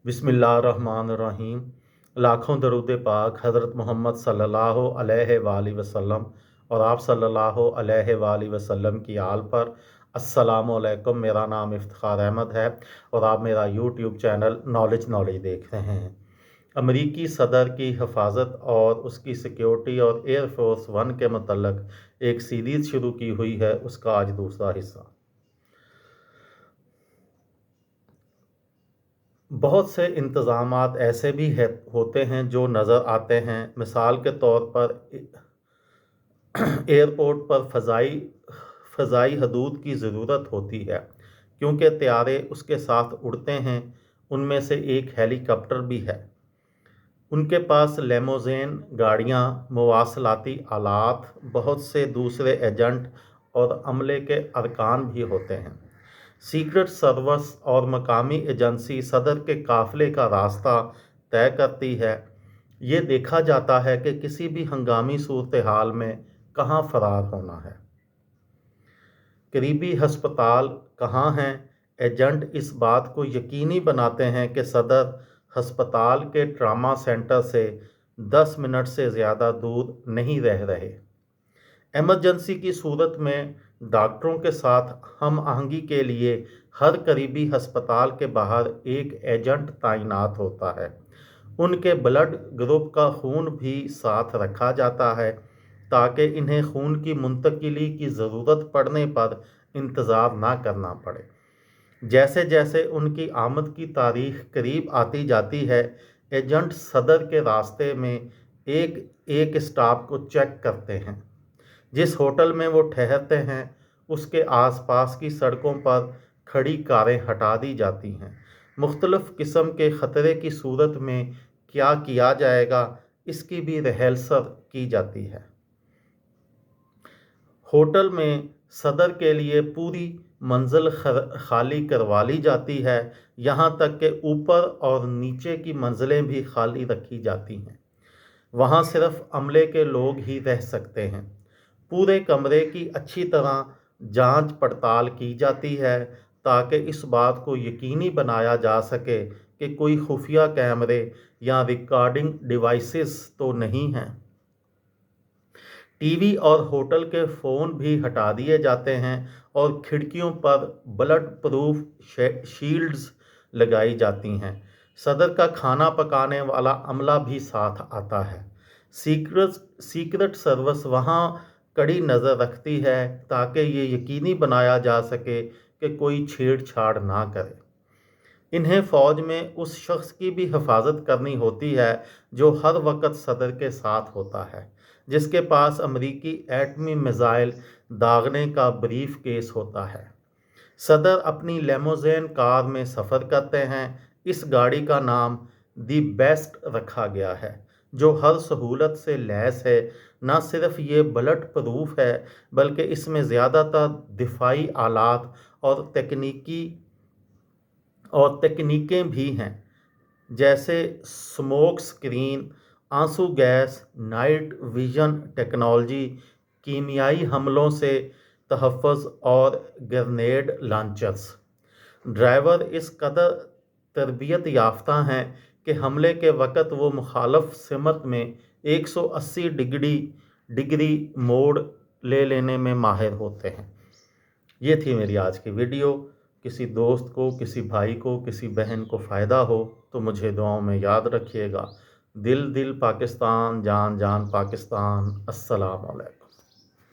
बिस्मिल्लाहिर्रहमानिर्रहीम। लाखों दरूद पाक हज़रत मोहम्मद सल्लल्लाहु अलैहि वसल्लम और आप सल्लल्लाहु अलैहि वसल्लम की आल पर। अस्सलामु अलैकुम। मेरा नाम इफ्तिखार अहमद है और आप मेरा यूट्यूब चैनल नॉलेज देख रहे हैं। अमरीकी सदर की हिफाजत और उसकी सिक्योरिटी और एयरफोर्स वन के मतलब एक सीरीज़ शुरू की हुई है, उसका आज दूसरा हिस्सा। बहुत से इंतज़ामात ऐसे भी होते हैं जो नज़र आते हैं। मिसाल के तौर पर एयरपोर्ट पर फ़ज़ाई हदूद की ज़रूरत होती है, क्योंकि त्यारे उसके साथ उड़ते हैं। उनमें से एक हेलीकॉप्टर भी है। उनके पास लेमोज़ेन गाड़ियाँ, मवासलाती आलात, बहुत से दूसरे एजेंट और अमले के अरकान भी होते हैं। सीक्रेट सर्विस और मकामी एजेंसी सदर के काफ़िले का रास्ता तय करती है। ये देखा जाता है कि किसी भी हंगामी सूरत हाल में कहाँ फ़रार होना है। करीबी हस्पताल कहाँ हैं? एजेंट इस बात को यकीनी बनाते हैं कि सदर हस्पताल के ट्रामा सेंटर से 10 मिनट से ज़्यादा दूर नहीं रह रहे। इमरजेंसी की सूरत में डॉक्टरों के साथ हम आहंगी के लिए हर करीबी हस्पताल के बाहर एक एजेंट तैनात होता है। उनके ब्लड ग्रुप का खून भी साथ रखा जाता है, ताकि इन्हें खून की मुंतकिली की ज़रूरत पड़ने पर इंतज़ार ना करना पड़े। जैसे जैसे उनकी आमद की तारीख करीब आती जाती है, एजेंट सदर के रास्ते में एक एक स्टॉप को चेक करते हैं। जिस होटल में वो ठहरते हैं, उसके आसपास की सड़कों पर खड़ी कारें हटा दी जाती हैं। मुख्तलिफ़ किस्म के ख़तरे की सूरत में क्या किया जाएगा, इसकी भी रिहर्सल की जाती है। होटल में सदर के लिए पूरी मंजिल खाली करवा ली जाती है, यहाँ तक कि ऊपर और नीचे की मंजिलें भी खाली रखी जाती हैं। वहाँ सिर्फ अमले के लोग ही रह सकते हैं। पूरे कमरे की अच्छी तरह जांच पड़ताल की जाती है, ताकि इस बात को यकीनी बनाया जा सके कि कोई खुफिया कैमरे या रिकॉर्डिंग डिवाइसेस तो नहीं हैं। टीवी और होटल के फ़ोन भी हटा दिए जाते हैं और खिड़कियों पर बुलेट प्रूफ शील्ड्स लगाई जाती हैं। सदर का खाना पकाने वाला अमला भी साथ आता है। सीक्रेट सर्विस वहाँ कड़ी नज़र रखती है, ताकि ये यकीनी बनाया जा सके कि कोई छेड़छाड़ ना करे। इन्हें फ़ौज में उस शख्स की भी हिफाजत करनी होती है जो हर वक्त सदर के साथ होता है, जिसके पास अमरीकी एटमी मिसाइल दागने का ब्रीफ केस होता है। सदर अपनी लेमोज़ेन कार में सफ़र करते हैं। इस गाड़ी का नाम दी बेस्ट रखा गया है, जो हर सहूलत से लैस है। न सिर्फ ये बुलेट प्रूफ है, बल्कि इसमें ज़्यादातर दिफाई आलात और तकनीकें भी हैं, जैसे स्मोक स्क्रीन, आंसू गैस, नाइट विजन टेक्नोलॉजी, कीमियाई हमलों से तहफ़्फ़ुज़ और ग्रेनेड लॉन्चर्स। ड्राइवर इस कदर तरबियत याफ्ता हैं कि हमले के वक़्त वो मुखालफ सिमत में 180 डिग्री मोड़ ले लेने में माहिर होते हैं। ये थी मेरी आज की वीडियो। किसी दोस्त को, किसी भाई को, किसी बहन को फ़ायदा हो तो मुझे दुआओं में याद रखिएगा। दिल दिल पाकिस्तान, जान जान पाकिस्तान। अस्सलाम वालेकुम।